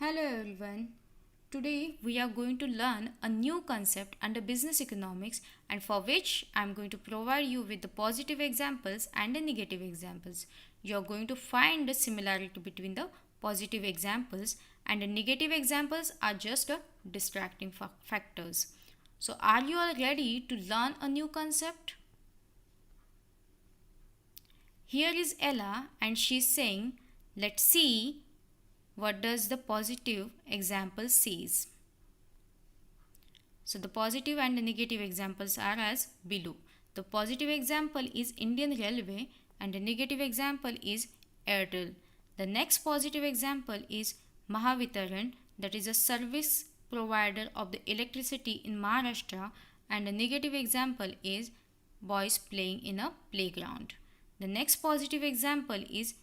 Hello everyone. Today we are going to learn a new concept under business economics, and for which I am going to provide you with the positive examples and the negative examples. You are going to find the similarity between the positive examples, and the negative examples are just distracting factors. So are you all ready to learn a new concept? Here is Ella and she is saying, let's see what does the positive example says. So the positive and the negative examples are as below. The positive example is Indian Railway and the negative example is Airtel. The next positive example is Mahavitaran, that is a service provider of the electricity in Maharashtra, and the negative example is boys playing in a playground. The next positive example is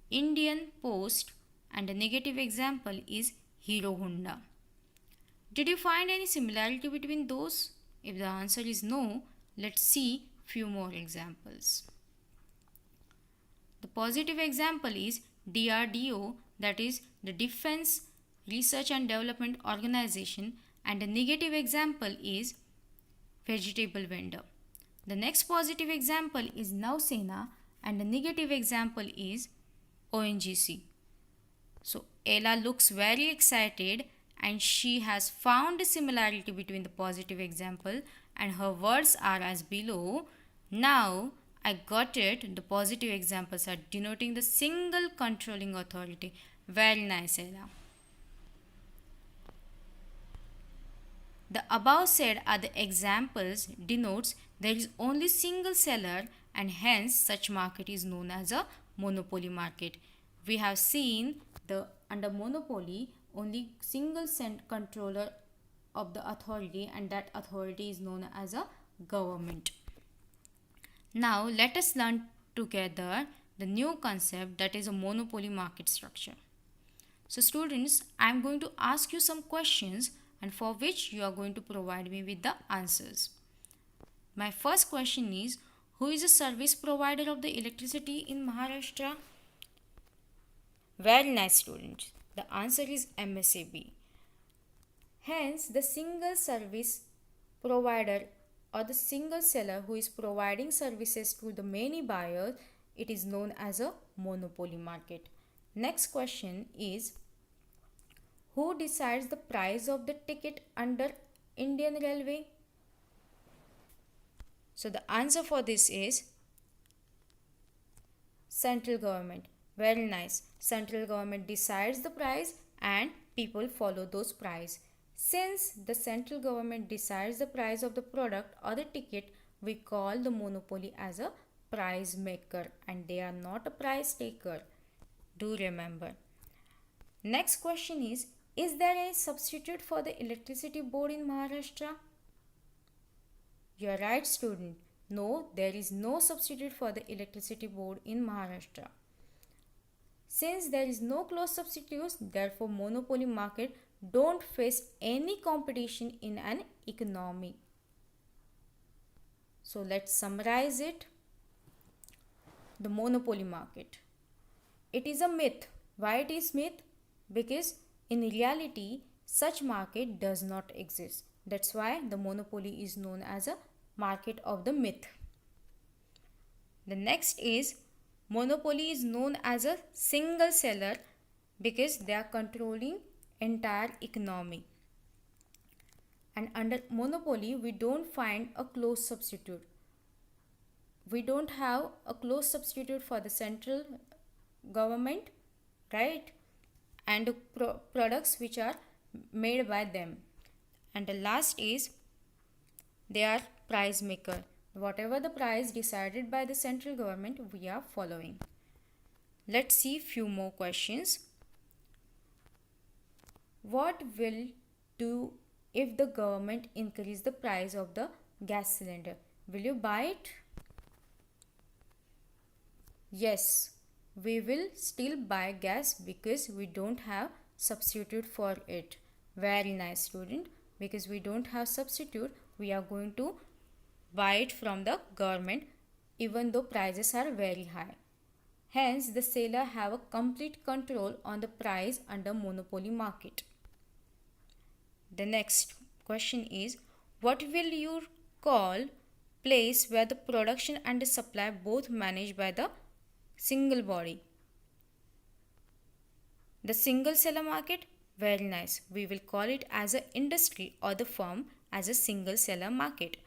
Indian Post and the negative example is Hero Honda. Did you find any similarity between those? If the answer is no, let's see few more examples. The positive example is DRDO, that is the Defense Research and Development Organization, and the negative example is vegetable vendor. The next positive example is Nausena and the negative example is ONGC. So Ella looks very excited and she has found a similarity between the positive example, and her words are as below. Now I got it. The positive examples are denoting the single controlling authority. Very nice, Ella. The above said are the examples denotes there is only single seller, and hence such market is known as a monopoly market. We have seen the under monopoly only single controller of the authority, and that authority is known as a government. Now let us learn together the new concept, that is a monopoly market structure. So students, I am going to ask you some questions, and for which you are going to provide me with the answers. My first question is, who is a service provider of the electricity in Maharashtra? Very nice, students. The answer is MSAB. Hence, the single service provider or the single seller who is providing services to the many buyers, it is known as a monopoly market. Next question is, who decides the price of the ticket under Indian Railway? So the answer for this is central government. Very nice. Central government decides the price and people follow those price. Since the central government decides the price of the product or the ticket, we call the monopoly as a price maker, and they are not a price taker. Do remember. Next question is there a substitute for the electricity board in Maharashtra? You are right, student. No, there is no substitute for the electricity board in Maharashtra. Since there is no close substitutes, therefore monopoly market don't face any competition in an economy. So let's summarize it. The monopoly market. It is a myth. Why it is myth? Because in reality, such market does not exist. That's why the monopoly is known as a market of the myth. The next is, monopoly is known as a single seller because they are controlling entire economy. And under monopoly, we don't find a close substitute. We don't have a close substitute for the central government, right? And products which are made by them. And the last is, they are price maker. Whatever the price decided by the central government, we are following. Let's see few more questions. What will do if the government increase the price of the gas cylinder? Will you buy it? Yes, we will still buy gas because we don't have substitute for it. Very nice, student. Because we don't have substitute, we are going to buy it from the government even though prices are very high. Hence, the seller have a complete control on the price under monopoly market. The next question is, what will you call place where the production and the supply both managed by the single body? The single seller market? Very nice. We will call it as an industry or the firm as a single seller market.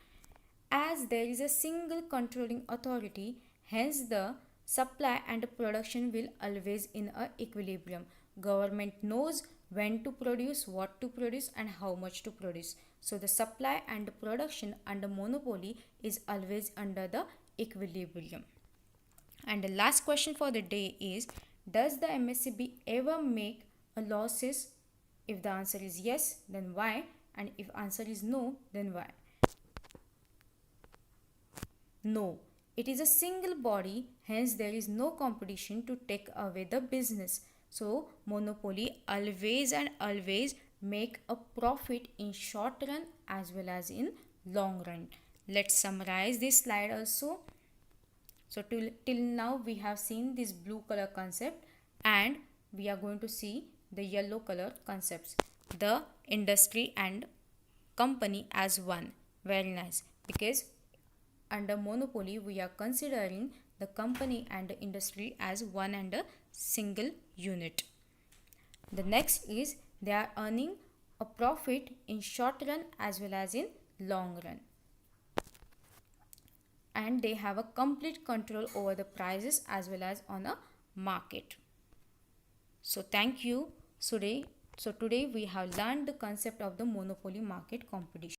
As there is a single controlling authority, hence the supply and production will always in a equilibrium. Government knows when to produce, what to produce and how much to produce. So the supply and production under monopoly is always under the equilibrium. And the last question for the day is, does the MSCB ever make a losses? If the answer is yes, then why? And if answer is no, then why? No, it is a single body, hence there is no competition to take away the business. So monopoly always and always make a profit in short run as well as in long run. Let's summarize this slide also. So till now we have seen this blue color concept and we are going to see the yellow color concepts. The industry and company as one. Very nice, because under monopoly we are considering the company and the industry as one and a single unit. The next is they are earning a profit in short run as well as in long run, and they have a complete control over the prices as well as on a market. So thank you. Today we have learned the concept of the monopoly market competition.